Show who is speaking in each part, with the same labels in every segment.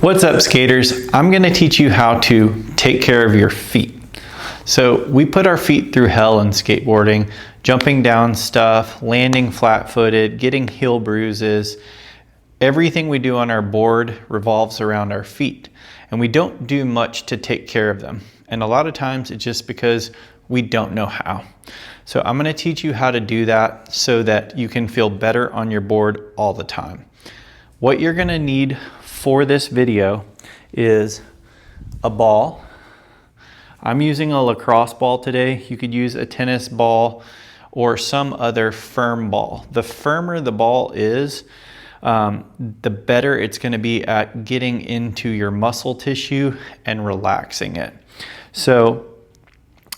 Speaker 1: What's up, skaters? I'm going to teach you how to take care of your feet. So we put our feet through hell in skateboarding, jumping down stuff, landing flat-footed, getting heel bruises. Everything we do on our board revolves around our feet, and we don't do much to take care of them. And a lot of times it's just because we don't know how. So I'm going to teach you how to do that so that you can feel better on your board all the time. What you're going to need for this video is a ball. I'm using a lacrosse ball today. You could use a tennis ball or some other firm ball. The firmer the ball is, the better it's going to be at getting into your muscle tissue and relaxing it. So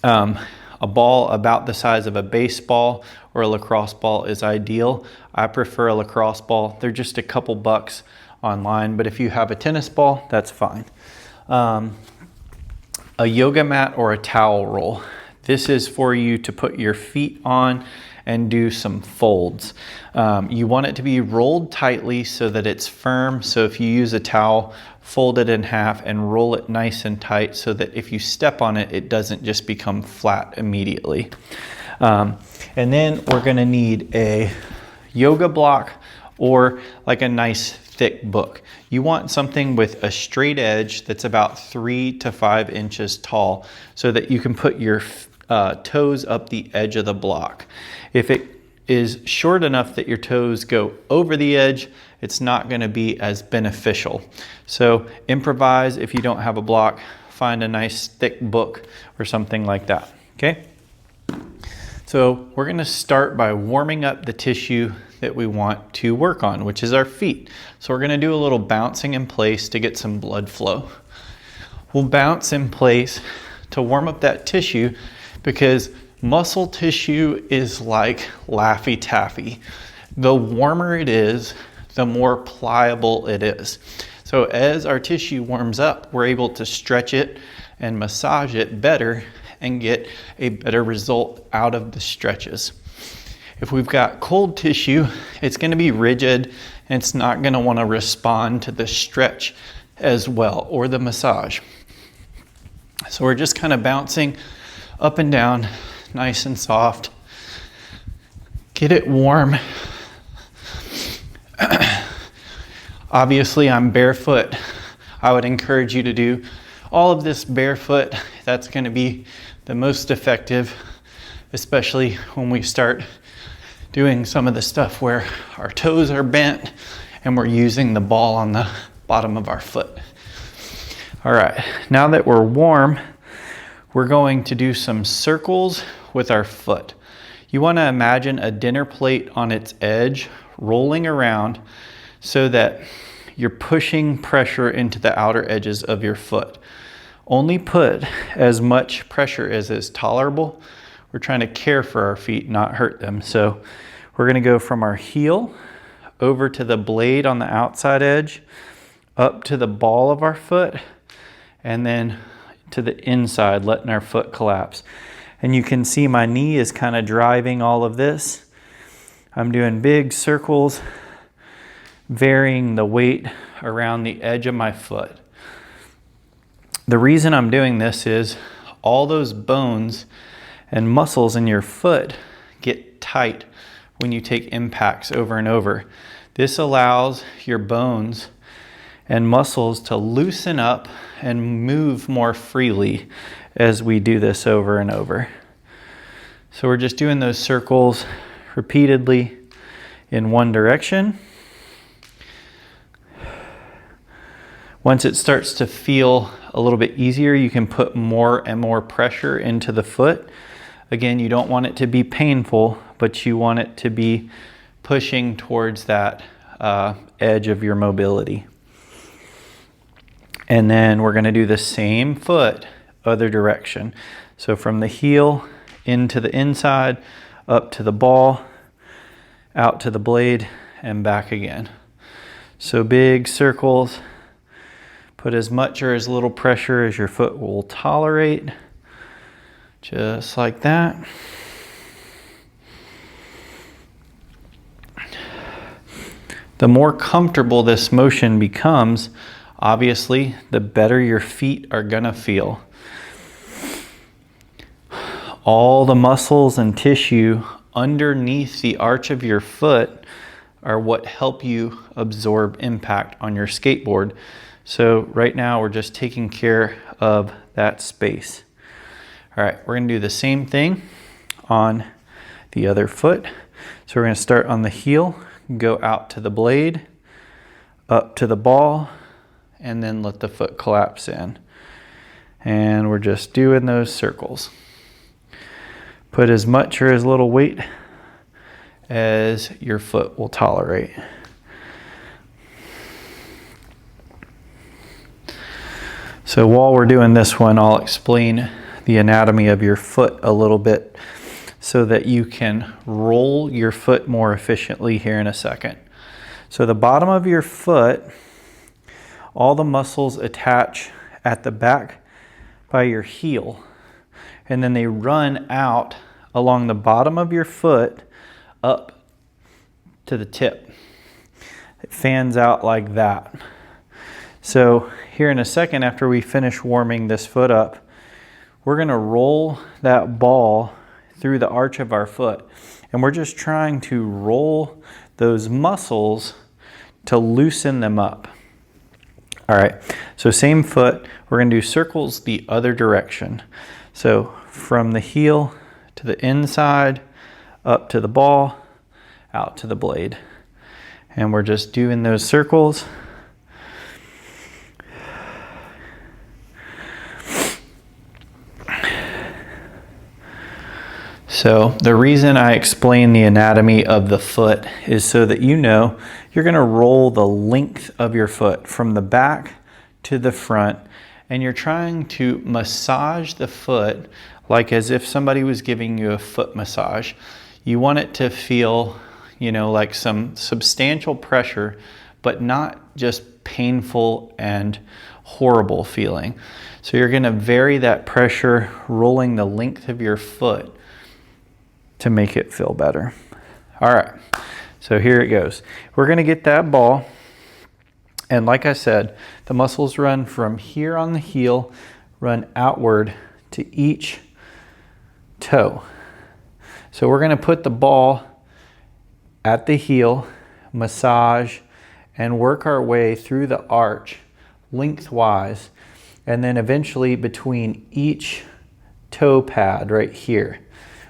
Speaker 1: a ball about the size of a baseball or a lacrosse ball is ideal. I prefer a lacrosse ball. They're just a couple bucks online, but if you have a tennis ball, that's fine. A yoga mat or a towel roll. This is for you to put your feet on and do some folds. You want it to be rolled tightly so that it's firm. So if you use a towel, fold it in half and roll it nice and tight so that if you step on it, it doesn't just become flat immediately. And then we're gonna need a yoga block or like a nice thick book. You want something with a straight edge that's about 3 to 5 inches tall so that you can put your toes up the edge of the block. If it is short enough that your toes go over the edge, it's not going to be as beneficial. So improvise. If you don't have a block, find a nice thick book or something like that. Okay? So we're going to start by warming up the tissue that we want to work on, which is our feet. So we're going to do a little bouncing in place to get some blood flow. We'll bounce in place to warm up that tissue because muscle tissue is like Laffy Taffy. The warmer it is, the more pliable it is. So as our tissue warms up, we're able to stretch it and massage it better and get a better result out of the stretches. If we've got cold tissue, it's going to be rigid and it's not going to want to respond to the stretch as well or the massage. So we're just kind of bouncing up and down, nice and soft. Get it warm. Obviously, I'm barefoot. I would encourage you to do all of this barefoot. That's going to be the most effective, especially when we start doing some of the stuff where our toes are bent and we're using the ball on the bottom of our foot. All right, now that we're warm, we're going to do some circles with our foot. You want to imagine a dinner plate on its edge rolling around so that you're pushing pressure into the outer edges of your foot. Only put as much pressure as is tolerable. We're trying to care for our feet, not hurt them. So we're going to go from our heel over to the blade on the outside edge, up to the ball of our foot, and then to the inside, letting our foot collapse. And you can see my knee is kind of driving all of this. I'm doing big circles, varying the weight around the edge of my foot. The reason I'm doing this is all those bones and muscles in your foot get tight when you take impacts over and over. This allows your bones and muscles to loosen up and move more freely as we do this over and over. So we're just doing those circles repeatedly in one direction. Once it starts to feel a little bit easier, you can put more and more pressure into the foot. Again, you don't want it to be painful, but you want it to be pushing towards that edge of your mobility. And then we're going to do the same foot, other direction. So from the heel into the inside, up to the ball, out to the blade, and back again. So big circles. Put as much or as little pressure as your foot will tolerate. Just like that. The more comfortable this motion becomes, Obviously, the better your feet are gonna feel. All the muscles and tissue underneath the arch of your foot are what help you absorb impact on your skateboard. So right now we're just taking care of that space. All right, we're gonna do the same thing on the other foot. So we're gonna start on the heel, go out to the blade, up to the ball, and then let the foot collapse in. And we're just doing those circles. Put as much or as little weight as your foot will tolerate. So while we're doing this one, I'll explain the anatomy of your foot a little bit so that you can roll your foot more efficiently here in a second. So the bottom of your foot, all the muscles attach at the back by your heel, and then they run out along the bottom of your foot up to the tip. It fans out like that. So here in a second, after we finish warming this foot up, we're gonna roll that ball through the arch of our foot. And we're just trying to roll those muscles to loosen them up. All right, so same foot, we're gonna do circles the other direction. So from the heel to the inside, up to the ball, out to the blade. And we're just doing those circles. So the reason I explain the anatomy of the foot is so that you know you're gonna roll the length of your foot from the back to the front, and you're trying to massage the foot like as if somebody was giving you a foot massage. You want it to feel, you know, like some substantial pressure, but not just painful and horrible feeling. So you're gonna vary that pressure, rolling the length of your foot to make it feel better. All right, so here it goes. We're gonna get that ball, and like I said, the muscles run from here on the heel, run outward to each toe. So we're gonna put the ball at the heel, massage, and work our way through the arch lengthwise, and then eventually between each toe pad right here.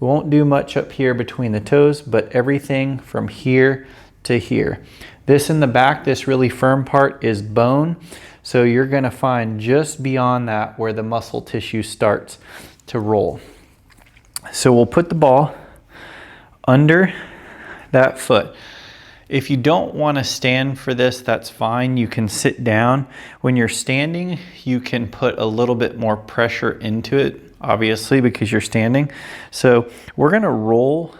Speaker 1: We won't do much up here between the toes, but everything from here to here. This in the back, this really firm part is bone, so you're gonna find just beyond that where the muscle tissue starts to roll. So we'll put the ball under that foot. If you don't want to stand for this, that's fine. You can sit down. When you're standing, you can put a little bit more pressure into it, obviously, because you're standing. So we're going to roll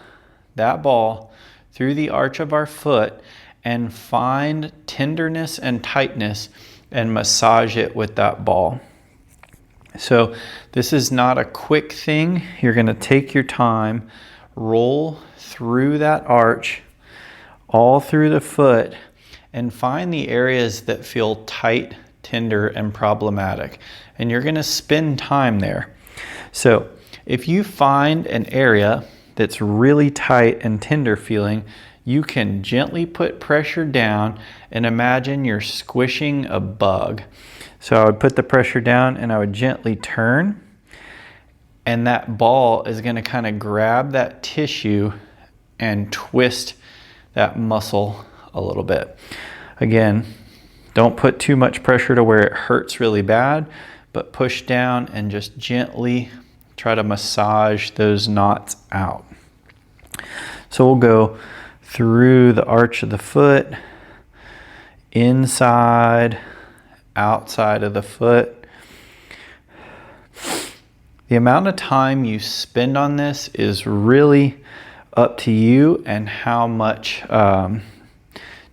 Speaker 1: that ball through the arch of our foot and find tenderness and tightness and massage it with that ball. So this is not a quick thing. You're going to take your time, roll through that arch, all through the foot, and find the areas that feel tight, tender, and problematic. And you're going to spend time there. So if you find an area that's really tight and tender feeling, you can gently put pressure down and imagine you're squishing a bug. So I would put the pressure down and I would gently turn, and that ball is going to kind of grab that tissue and twist that muscle a little bit. Again, don't put too much pressure to where it hurts really bad, but push down and just gently try to massage those knots out. So we'll go through the arch of the foot, inside, outside of the foot. The amount of time you spend on this is really up to you and how much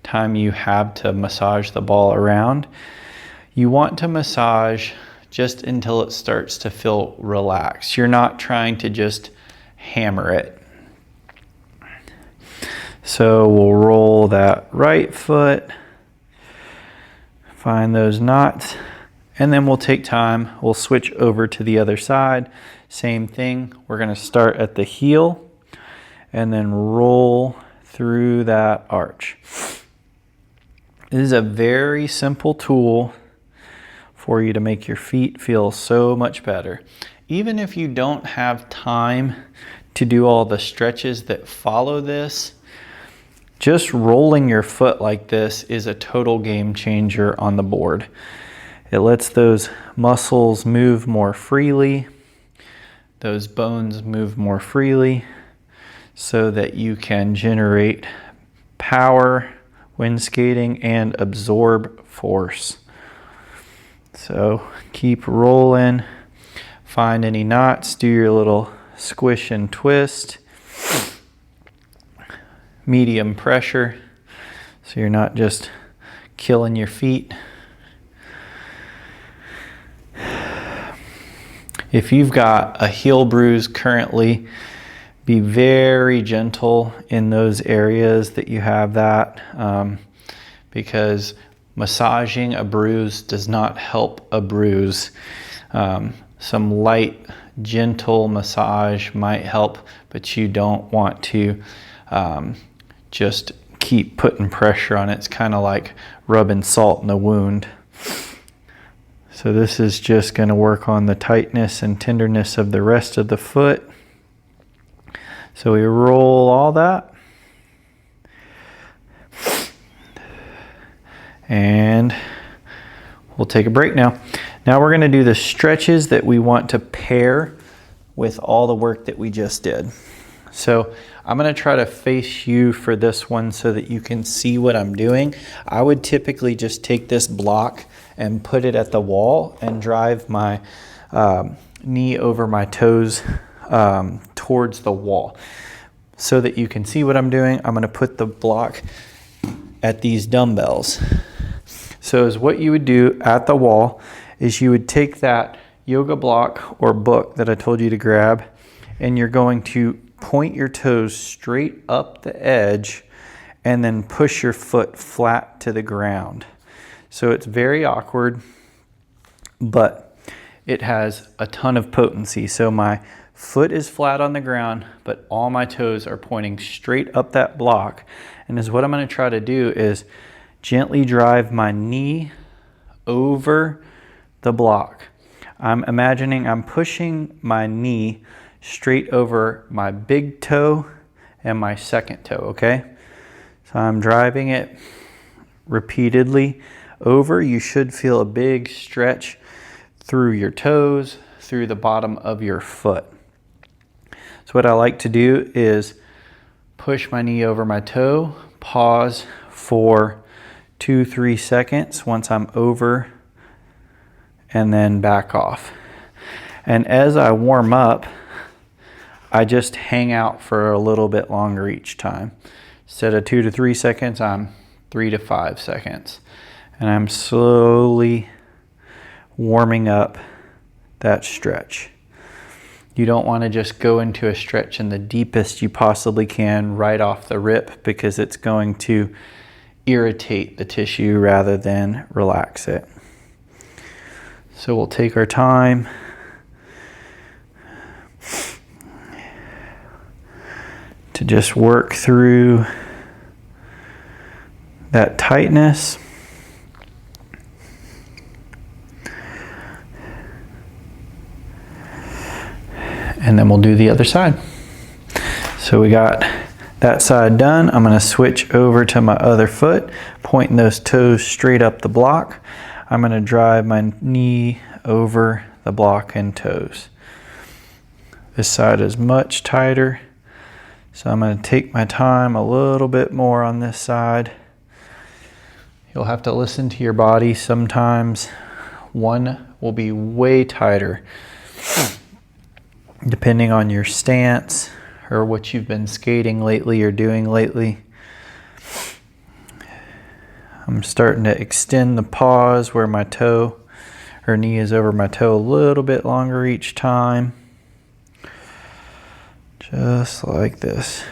Speaker 1: time you have to massage the ball around. You want to massage just until it starts to feel relaxed. You're not trying to just hammer it. So we'll roll that right foot Find those knots, and then we'll take time. We'll switch over to the other side. Same thing. We're going to start at the heel and then roll through that arch. This is a very simple tool for you to make your feet feel so much better. Even if you don't have time to do all the stretches that follow this, just rolling your foot like this is a total game changer on the board. It lets those muscles move more freely, those bones move more freely, so that you can generate power when skating and absorb force. So keep rolling, find any knots, do your little squish and twist. Medium pressure, so you're not just killing your feet. If you've got a heel bruise currently, be very gentle in those areas that you have that, because massaging a bruise does not help a bruise. Some light, gentle massage might help, but you don't want to just keep putting pressure on it. It's kind of like rubbing salt in the wound. So this is just going to work on the tightness and tenderness of the rest of the foot. So we roll all that. And we'll take a break now. Now we're going to do the stretches that we want to pair with all the work that we just did. So I'm going to try to face you for this one so that you can see what I'm doing. I would typically just take this block and put it at the wall and drive my knee over my toes towards the wall. So that you can see what I'm doing, I'm going to put the block at these dumbbells. So as what you would do at the wall is you would take that yoga block or book that I told you to grab, and you're going to point your toes straight up the edge and then push your foot flat to the ground. So it's very awkward, but it has a ton of potency. So my foot is flat on the ground, but all my toes are pointing straight up that block. And is what I'm going to try to do is gently drive my knee over the block. I'm imagining I'm pushing my knee straight over my big toe and my second toe, okay? So I'm driving it repeatedly over. You should feel a big stretch through your toes, through the bottom of your foot. So what I like to do is push my knee over my toe, pause for 2-3 seconds once I'm over, and then back off. And as I warm up, I just hang out for a little bit longer each time. Instead of 2 to 3 seconds, I'm 3 to 5 seconds. And I'm slowly warming up that stretch. You don't want to just go into a stretch in the deepest you possibly can right off the rip, because it's going to irritate the tissue rather than relax it. So we'll take our time. To just work through that tightness. And then we'll do the other side. So we got that side done. I'm going to switch over to my other foot, pointing those toes straight up the block. I'm going to drive my knee over the block and toes. This side is much tighter. So I'm going to take my time a little bit more on this side. You'll have to listen to your body. Sometimes one will be way tighter depending on your stance or what you've been skating lately or doing lately. I'm starting to extend the pause where my toe or knee is over my toe a little bit longer each time. Just like this.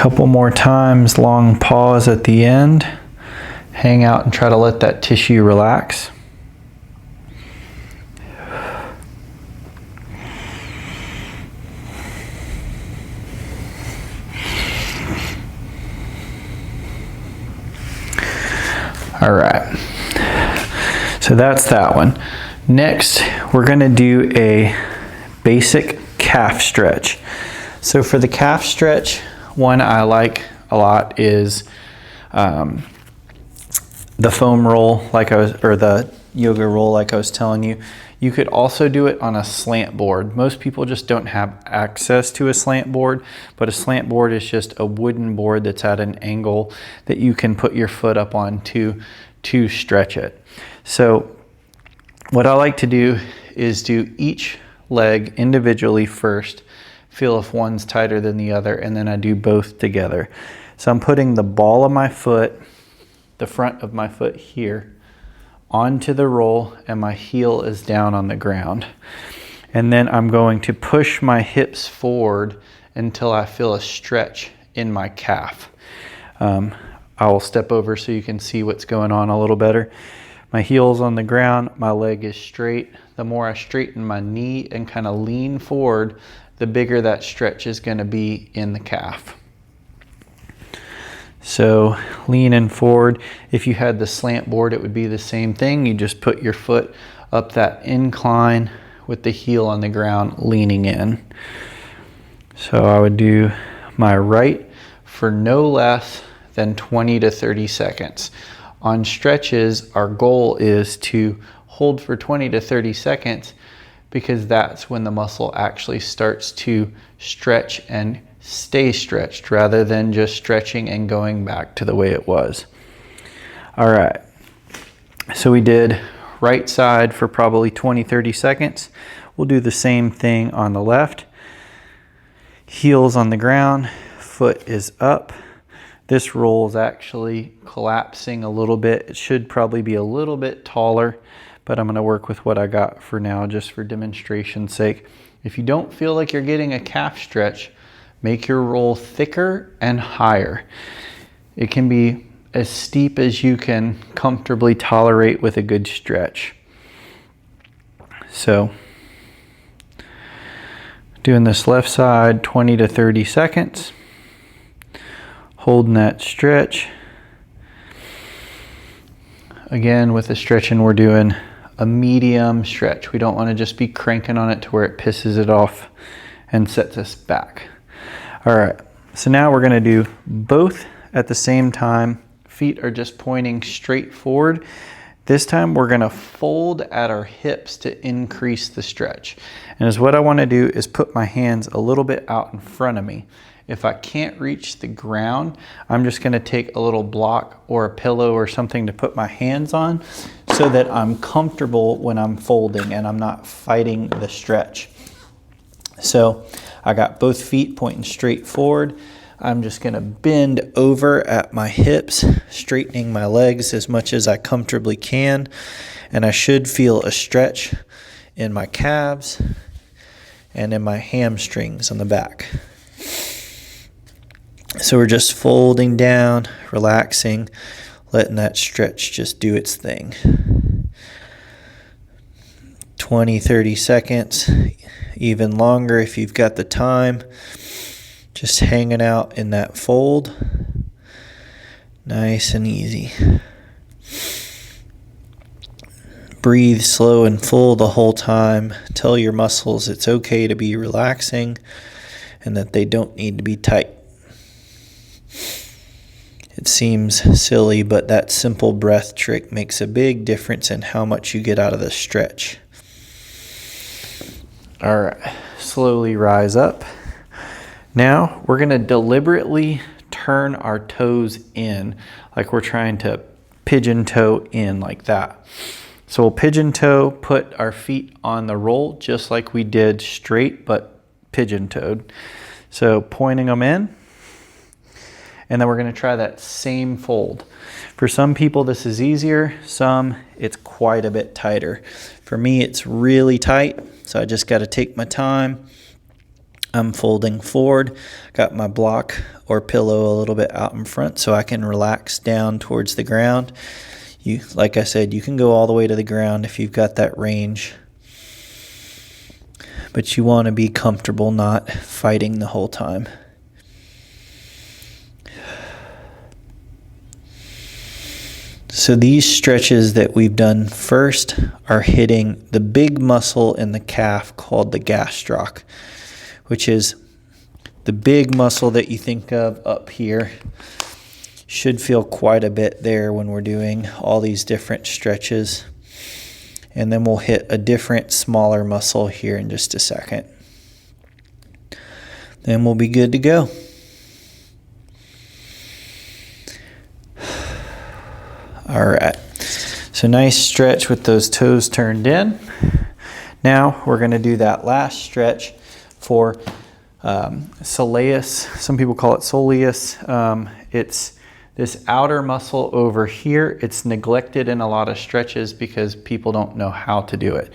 Speaker 1: Couple more times, long pause at the end. Hang out and try to let that tissue relax. All right, so that's that one. Next, we're gonna do a basic calf stretch. So for the calf stretch, one I like a lot is the foam roll, or the yoga roll, like I was telling you. You could also do it on a slant board. Most people just don't have access to a slant board, but a slant board is just a wooden board that's at an angle that you can put your foot up on to stretch it. So what I like to do is do each leg individually first, feel if one's tighter than the other, and then I do both together. So I'm putting the ball of my foot, the front of my foot here, onto the roll, and my heel is down on the ground. And then I'm going to push my hips forward until I feel a stretch in my calf. I will step over so you can see what's going on a little better. My heel's on the ground, my leg is straight. The more I straighten my knee and kind of lean forward, the bigger that stretch is going to be in the calf. So leaning forward, if you had the slant board, it would be the same thing. You just put your foot up that incline with the heel on the ground, leaning in. So I would do my right for no less than 20 to 30 seconds. On stretches, our goal is to hold for 20 to 30 seconds because that's when the muscle actually starts to stretch and stay stretched rather than just stretching and going back to the way it was. All right, so we did right side for probably 20-30 seconds. We'll do the same thing on the left. Heels on the ground, foot is up. This roll is actually collapsing a little bit. It should probably be a little bit taller, but I'm gonna work with what I got for now just for demonstration's sake. If you don't feel like you're getting a calf stretch, make your roll thicker and higher. It can be as steep as you can comfortably tolerate with a good stretch. So, doing this left side 20 to 30 seconds. Holding that stretch. Again, with the stretching, we're doing a medium stretch. We don't want to just be cranking on it to where it pisses it off and sets us back. All right, so now we're gonna do both at the same time. Feet are just pointing straight forward. This time we're gonna fold at our hips to increase the stretch. And as what I wanna do is put my hands a little bit out in front of me. If I can't reach the ground, I'm just gonna take a little block or a pillow or something to put my hands on so that I'm comfortable when I'm folding and I'm not fighting the stretch. So I got both feet pointing straight forward. I'm just gonna bend over at my hips, straightening my legs as much as I comfortably can. And I should feel a stretch in my calves and in my hamstrings on the back. So we're just folding down, relaxing, letting that stretch just do its thing. 20-30 seconds, even longer if you've got the time. Just hanging out in that fold. Nice and easy. Breathe slow and full the whole time. Tell your muscles it's okay to be relaxing and that they don't need to be tight. It seems silly, but that simple breath trick makes a big difference in how much you get out of the stretch. All right, slowly rise up. Now we're gonna deliberately turn our toes in, like we're trying to pigeon toe in like that. So we'll pigeon toe, put our feet on the roll just like we did straight, but pigeon toed. So pointing them in, and then we're gonna try that same fold. For some people this is easier, some it's quite a bit tighter. For me it's really tight, so I just gotta take my time, I'm folding forward, got my block or pillow a little bit out in front so I can relax down towards the ground. Like I said, you can go all the way to the ground if you've got that range, but you want to be comfortable not fighting the whole time. So these stretches that we've done first are hitting the big muscle in the calf called the gastroc, which is the big muscle that you think of up here. Should feel quite a bit there when we're doing all these different stretches. And then we'll hit a different smaller muscle here in just a second. Then we'll be good to go. All right, so nice stretch with those toes turned in. Now we're gonna do that last stretch for soleus. Some people call it soleus. It's this outer muscle over here. It's neglected in a lot of stretches because people don't know how to do it.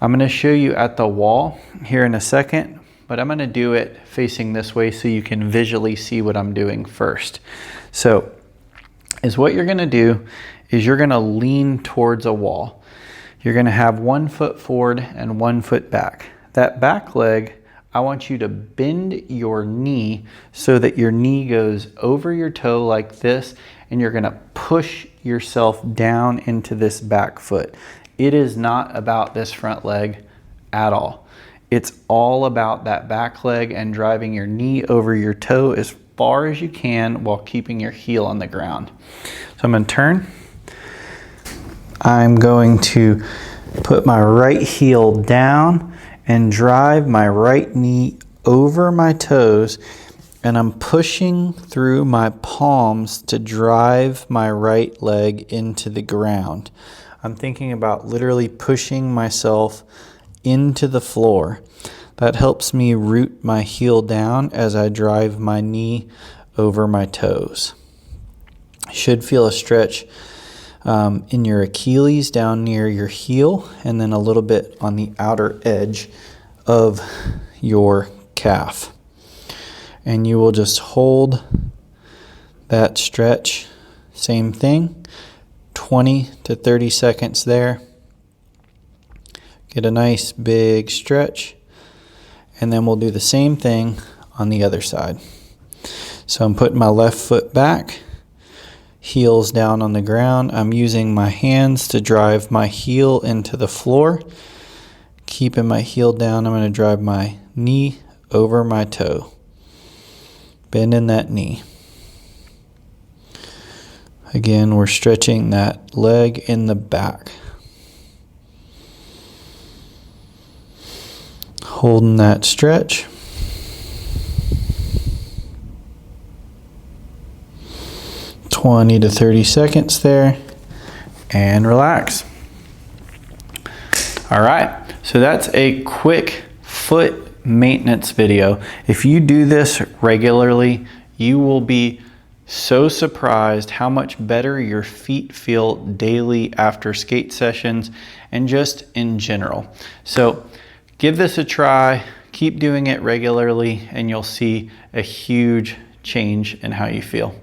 Speaker 1: I'm gonna show you at the wall here in a second, but I'm gonna do it facing this way so you can visually see what I'm doing first. So, what you're gonna do is you're gonna lean towards a wall. You're gonna have 1 foot forward and 1 foot back. That back leg, I want you to bend your knee so that your knee goes over your toe like this, and you're gonna push yourself down into this back foot. It is not about this front leg at all. It's all about that back leg and driving your knee over your toe as far as you can while keeping your heel on the ground. So I'm going to turn. I'm going to put my right heel down and drive my right knee over my toes, and I'm pushing through my palms to drive my right leg into the ground. I'm thinking about literally pushing myself into the floor. That helps me root my heel down as I drive my knee over my toes. Should feel a stretch in your Achilles down near your heel, and then a little bit on the outer edge of your calf. And you will just hold that stretch. Same thing, 20 to 30 seconds there. Get a nice big stretch. And then we'll do the same thing on the other side. So I'm putting my left foot back, heels down on the ground. I'm using my hands to drive my heel into the floor. Keeping my heel down, I'm going to drive my knee over my toe. Bending that knee. Again, we're stretching that leg in the back. Holding that stretch. (20 to 30 seconds there, and relax. All right, so that's a quick foot maintenance video. If you do this regularly, you will be so surprised how much better your feet feel daily after skate sessions and just in general. So give this a try, keep doing it regularly, and you'll see a huge change in how you feel.